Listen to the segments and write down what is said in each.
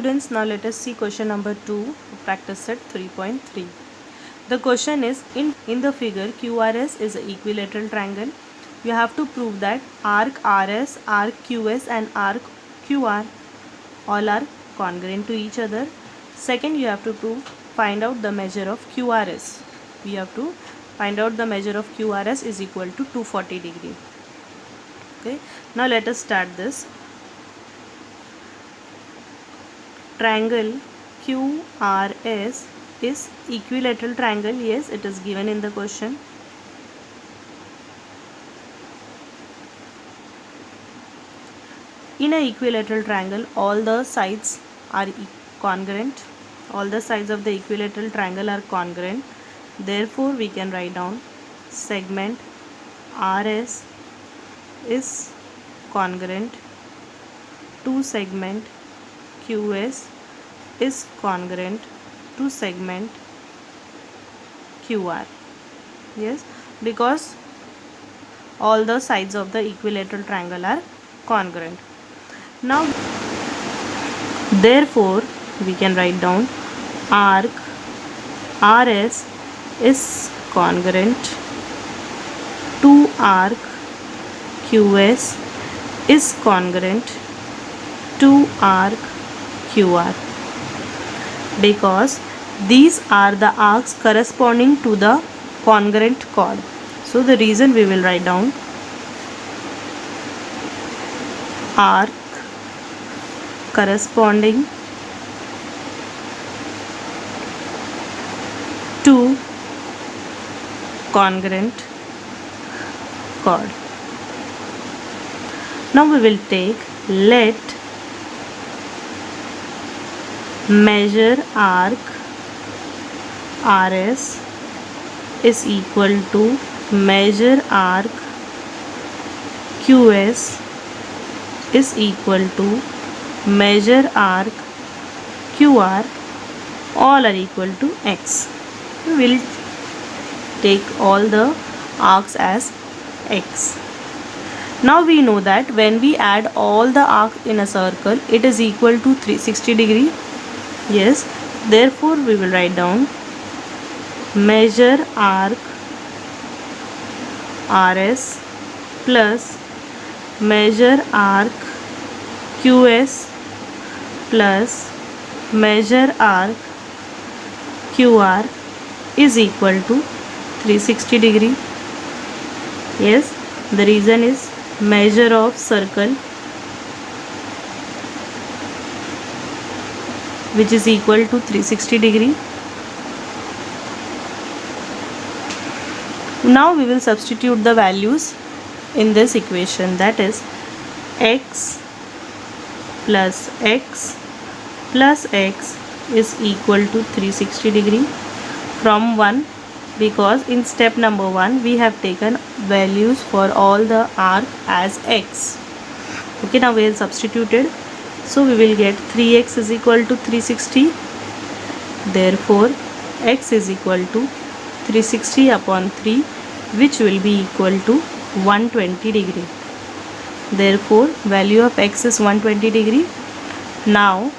students, now let us see question number 2, practice set 3.3. The question is, in the figure QRS is an equilateral triangle. You have to prove that arc RS, arc QS and arc QR all are congruent to each other. Second, you have to find out the measure of QRS. We have to find out the measure of QRS is equal to 240 degree. Okay, now let us start this. Triangle QRS is equilateral triangle. Yes, it is given in the question. In an equilateral triangle, all the sides are congruent. All the sides of the equilateral triangle are congruent. Therefore, we can write down segment RS is congruent to segment QS is congruent to segment QR. Yes, because all the sides of the equilateral triangle are congruent. Now, therefore, we can write down arc RS is congruent to arc QS is congruent to arc QR, because these are the arcs corresponding to the congruent chord. So the reason we will write down arc corresponding to congruent chord. Now we will take let measure arc RS is equal to measure arc QS is equal to measure arc QR, all are equal to X. We will take all the arcs as X. Now we know that when we add all the arcs in a circle, it is equal to 360 degree. Yes, therefore we will write down measure arc RS plus measure arc QS plus measure arc QR is equal to 360 degree. Yes, the reason is measure of circle, which is equal to 360 degree. Now we will substitute the values in this equation, that is x plus x plus x is equal to 360 degree from 1, because in step number 1 we have taken values for all the arc as x. Okay, now we have substituted, so we will get 3x is equal to 360. Therefore x is equal to 360 upon 3, which will be equal to 120 degree. Therefore value of x is 120 degree. Now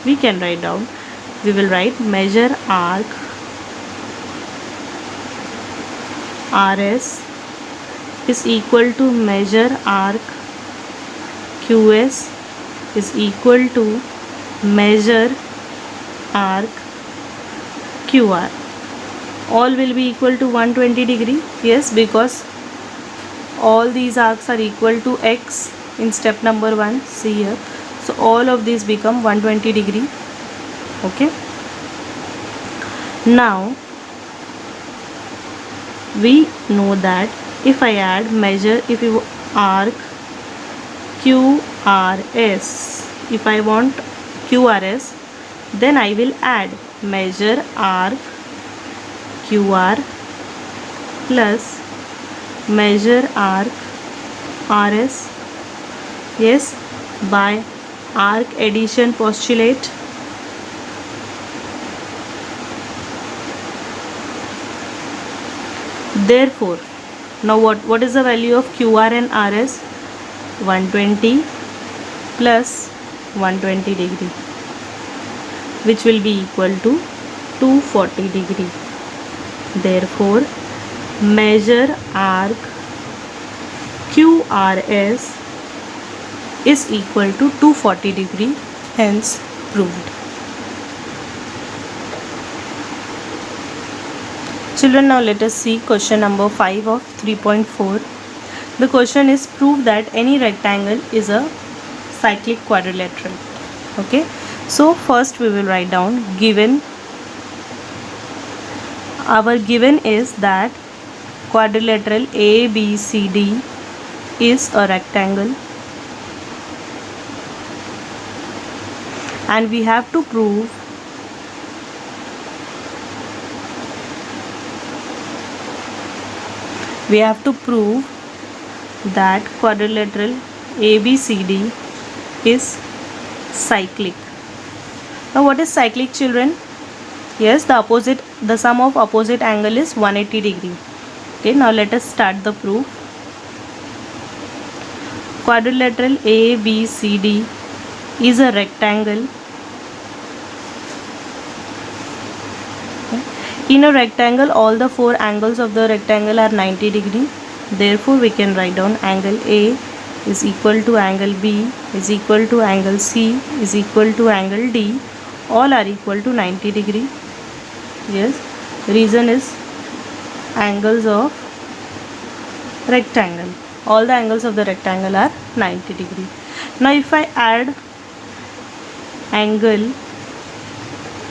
we can write down, we will write measure arc RS is equal to measure arc QS is equal to measure arc QR. All will be equal to 120 degree. Yes, because all these arcs are equal to x in step number 1. See here. So all of these become 120 degree. Okay. Now we know that if I add measure, if you arc QRS, if I want QRS, then I will add measure arc QR plus measure arc RS. Yes, by arc addition postulate. Therefore, now what is the value of QR and RS? 120 plus 120 degree. which will be equal to 240 degree. Therefore, measure arc QRS is equal to 240 degree, hence proved. Children, now let us see question number 5 of 3.4. The question is, prove that any rectangle is a cyclic quadrilateral. Okay, so first we will write down given. Our given is that quadrilateral ABCD is a rectangle, and we have to prove that quadrilateral ABCD is cyclic. Now what is cyclic, children? Yes, the sum of opposite angle is 180 degree. Okay, now let us start the proof. Quadrilateral ABCD is a rectangle. In a rectangle, all the four angles of the rectangle are 90 degree. Therefore, we can write down angle A is equal to angle B is equal to angle C is equal to angle D. All are equal to 90 degree. Yes, reason is angles of rectangle. All the angles of the rectangle are 90 degree. Now, if I add angle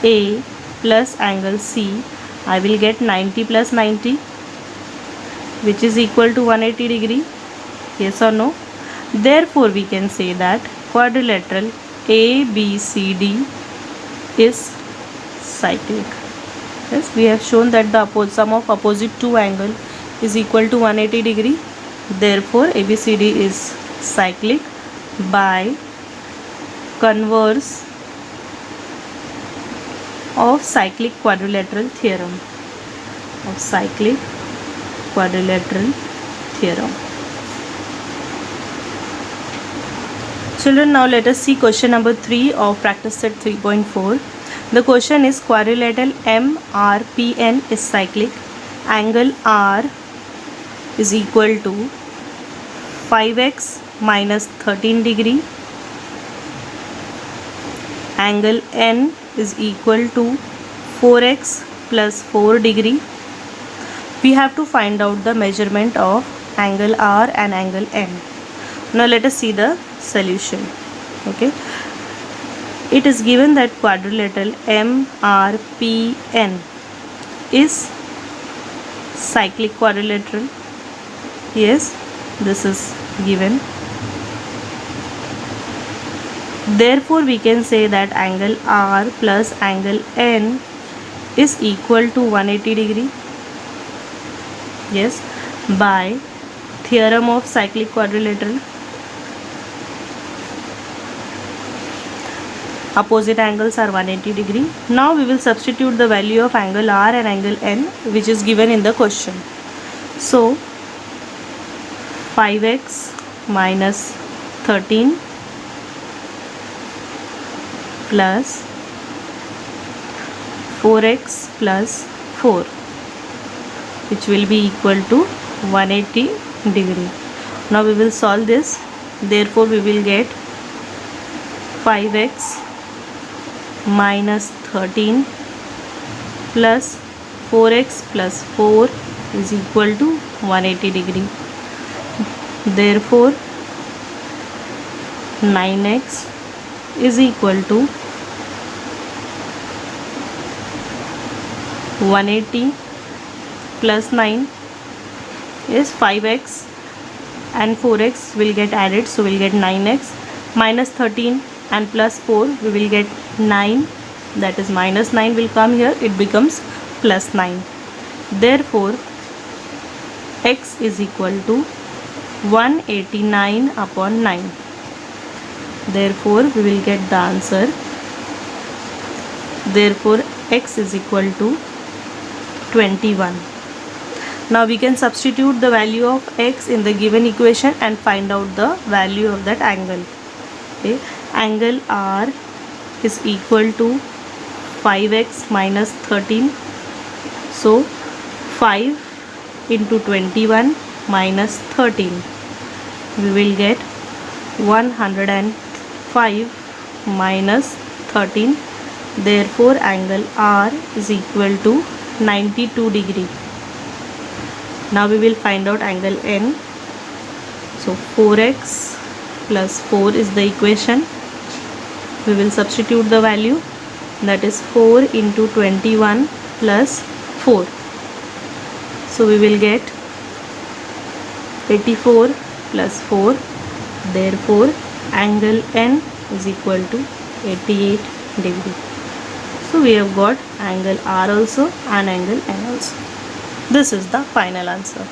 A plus angle C, I will get 90 plus 90, which is equal to 180 degree. Yes or no? Therefore, we can say that quadrilateral ABCD is cyclic. Yes, we have shown that the sum of opposite two angles is equal to 180 degree. Therefore, ABCD is cyclic by converse of cyclic quadrilateral theorem. Children, now let us see question number 3 of practice set 3.4. The question is, quadrilateral MRPN is cyclic. Angle R is equal to 5x minus 13 degree. Angle N is equal to 4x plus 4 degree. We have to find out the measurement of angle R and angle N. Now let us see the solution. Okay, it is given that quadrilateral MRPN is cyclic quadrilateral. Yes, this is given. Therefore, we can say that angle R plus angle N is equal to 180 degree. Yes, by theorem of cyclic quadrilateral, opposite angles are 180 degree. Now we will substitute the value of angle R and angle N, which is given in the question. So 5x minus 13 plus 4x plus 4, which will be equal to 180 degree. Now we will solve this. Therefore, we will get 5x minus 13 plus 4x plus 4 is equal to 180 degree. Therefore, 9x is equal to 180 plus 9 is 5x and 4x will get added, so we'll get 9x minus 13 and plus 4 we will get 9, that is minus 9 will come here, it becomes plus 9. Therefore, x is equal to 189 upon 9. Therefore, we will get the answer. Therefore, x is equal to 21. Now we can substitute the value of x in the given equation and find out the value of that angle. Okay. Angle R is equal to 5x minus 13. So 5 into 21 minus 13. We will get 105 minus 13. Therefore angle R is equal to 92 degree. Now we will find out angle N. So 4x plus 4 is the equation. We will substitute the value, that is 4 into 21 plus 4. So we will get 84 plus 4. Therefore angle N is equal to 88 degree. So we have got angle R also and angle N also. This is the final answer.